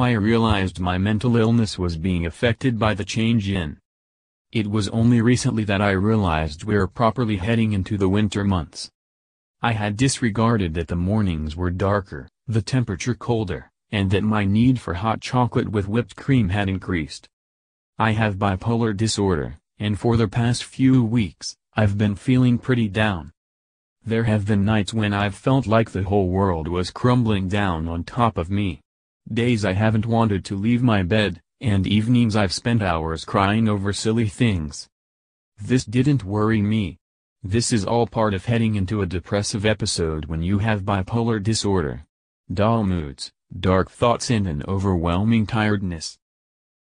I realized my mental illness was being affected by the change in. It was only recently that I realized we're properly heading into the winter months. I had disregarded that the mornings were darker, the temperature colder, and that my need for hot chocolate with whipped cream had increased. I have bipolar disorder, and for the past few weeks, I've been feeling pretty down. There have been nights when I've felt like the whole world was crumbling down on top of me. Days I haven't wanted to leave my bed, and evenings I've spent hours crying over silly things. This didn't worry me. This is all part of heading into a depressive episode when you have bipolar disorder. Dull moods, dark thoughts and an overwhelming tiredness.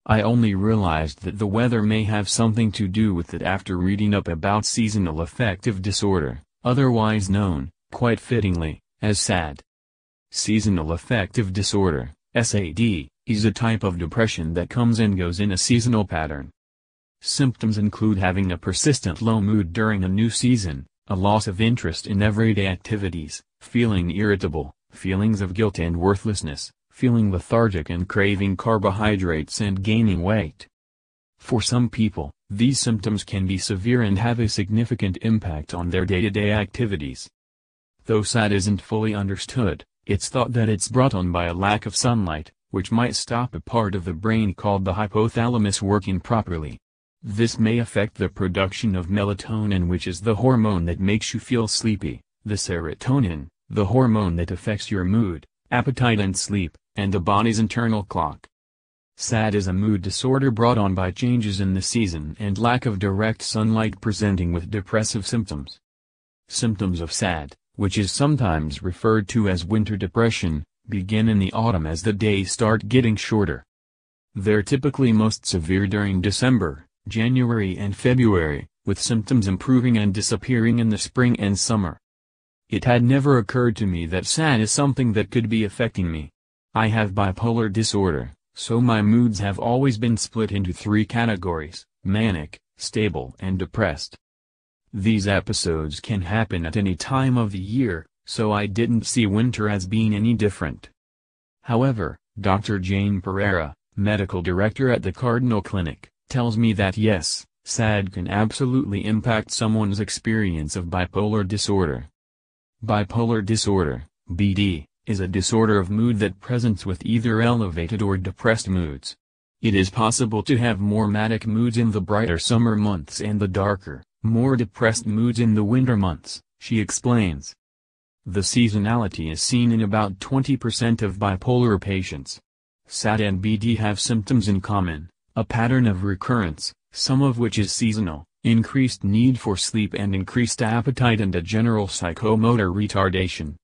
I only realized that the weather may have something to do with it after reading up about seasonal affective disorder, otherwise known, quite fittingly, as SAD. Seasonal affective disorder, SAD, is a type of depression that comes and goes in a seasonal pattern. Symptoms include having a persistent low mood during a new season, a loss of interest in everyday activities, feeling irritable, feelings of guilt and worthlessness, feeling lethargic and craving carbohydrates and gaining weight. For some people, these symptoms can be severe and have a significant impact on their day-to-day activities. Though SAD isn't fully understood, it's thought that it's brought on by a lack of sunlight, which might stop a part of the brain called the hypothalamus working properly. This may affect the production of melatonin, which is the hormone that makes you feel sleepy, the serotonin, the hormone that affects your mood, appetite and sleep, and the body's internal clock. SAD is a mood disorder brought on by changes in the season and lack of direct sunlight, presenting with depressive symptoms. Symptoms of SAD, which is sometimes referred to as winter depression, begin in the autumn as the days start getting shorter. They're typically most severe during December, January and February, with symptoms improving and disappearing in the spring and summer. It had never occurred to me that SAD is something that could be affecting me. I have bipolar disorder, so my moods have always been split into three categories: manic, stable and depressed. These episodes can happen at any time of the year, so I didn't see winter as being any different. However, Dr. Jane Pereira, medical director at the Cardinal Clinic, tells me that yes, SAD can absolutely impact someone's experience of bipolar disorder. Bipolar disorder, BD, is a disorder of mood that presents with either elevated or depressed moods. It is possible to have more manic moods in the brighter summer months and the darker, more depressed moods in the winter months, she explains. The seasonality is seen in about 20% of bipolar patients. SAD and BD have symptoms in common: a pattern of recurrence, some of which is seasonal, increased need for sleep and increased appetite, and a general psychomotor retardation.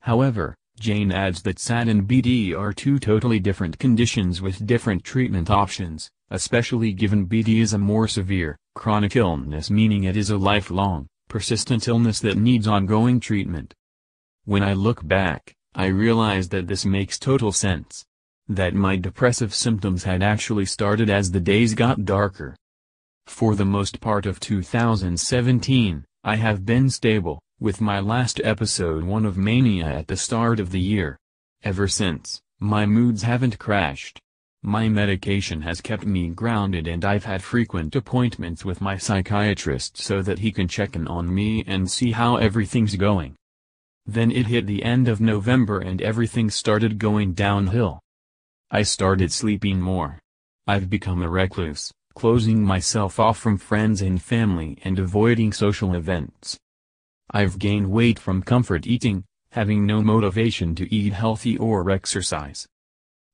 However, Jane adds that SAD and BD are two totally different conditions with different treatment options, especially given BD is a more severe, chronic illness, meaning it is a lifelong, persistent illness that needs ongoing treatment. When I look back, I realize that this makes total sense. That my depressive symptoms had actually started as the days got darker. For the most part of 2017, I have been stable, with my last episode one of mania at the start of the year. Ever since, my moods haven't crashed. My medication has kept me grounded, and I've had frequent appointments with my psychiatrist so that he can check in on me and see how everything's going. Then it hit the end of November and everything started going downhill. I started sleeping more. I've become a recluse, closing myself off from friends and family and avoiding social events. I've gained weight from comfort eating, having no motivation to eat healthy or exercise.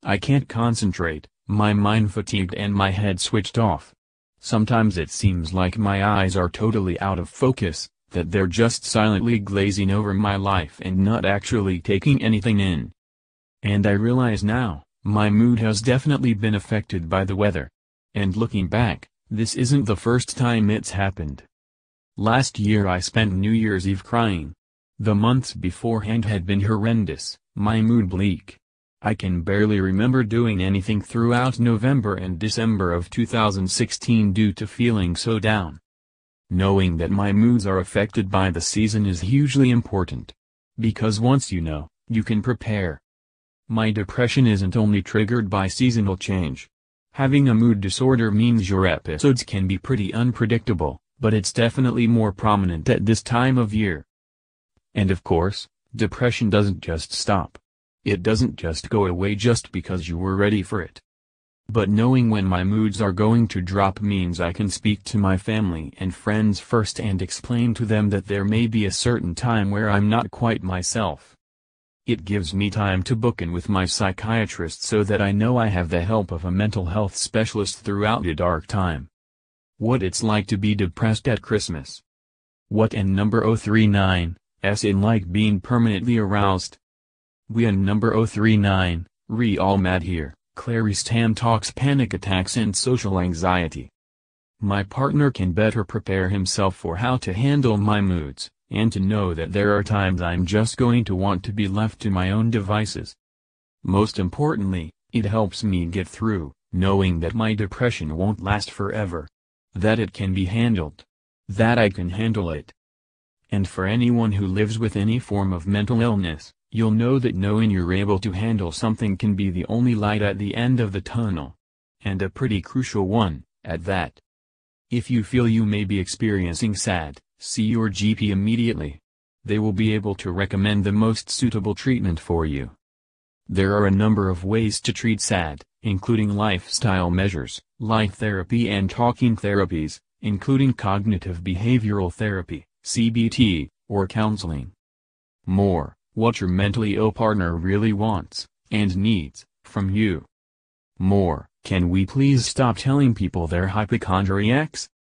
I can't concentrate, my mind fatigued and my head switched off. Sometimes it seems like my eyes are totally out of focus, that they're just silently glazing over my life and not actually taking anything in. And I realize now, my mood has definitely been affected by the weather. And looking back, this isn't the first time it's happened. Last year I spent New Year's Eve crying. The months beforehand had been horrendous, my mood bleak. I can barely remember doing anything throughout November and December of 2016 due to feeling so down. Knowing that my moods are affected by the season is hugely important. Because once you know, you can prepare. My depression isn't only triggered by seasonal change. Having a mood disorder means your episodes can be pretty unpredictable, but it's definitely more prominent at this time of year. And of course, depression doesn't just stop. It doesn't just go away just because you were ready for it. But knowing when my moods are going to drop means I can speak to my family and friends first and explain to them that there may be a certain time where I'm not quite myself. It gives me time to book in with my psychiatrist so that I know I have the help of a mental health specialist throughout a dark time. What it's like to be depressed at Christmas. What and number 039, in like being permanently aroused. We and number 039, all mad here, Clarice Tam talks panic attacks and social anxiety. My partner can better prepare himself for how to handle my moods, and to know that there are times I'm just going to want to be left to my own devices. Most importantly, it helps me get through, knowing that my depression won't last forever. That it can be handled. That I can handle it. And for anyone who lives with any form of mental illness, you'll know that knowing you're able to handle something can be the only light at the end of the tunnel. And a pretty crucial one, at that. If you feel you may be experiencing SAD, see your GP immediately. They will be able to recommend the most suitable treatment for you. There are a number of ways to treat SAD, including lifestyle measures, light therapy and talking therapies, including cognitive behavioral therapy, CBT, or counseling. More, what your mentally ill partner really wants, and needs, from you. More, can we please stop telling people they're hypochondriacs?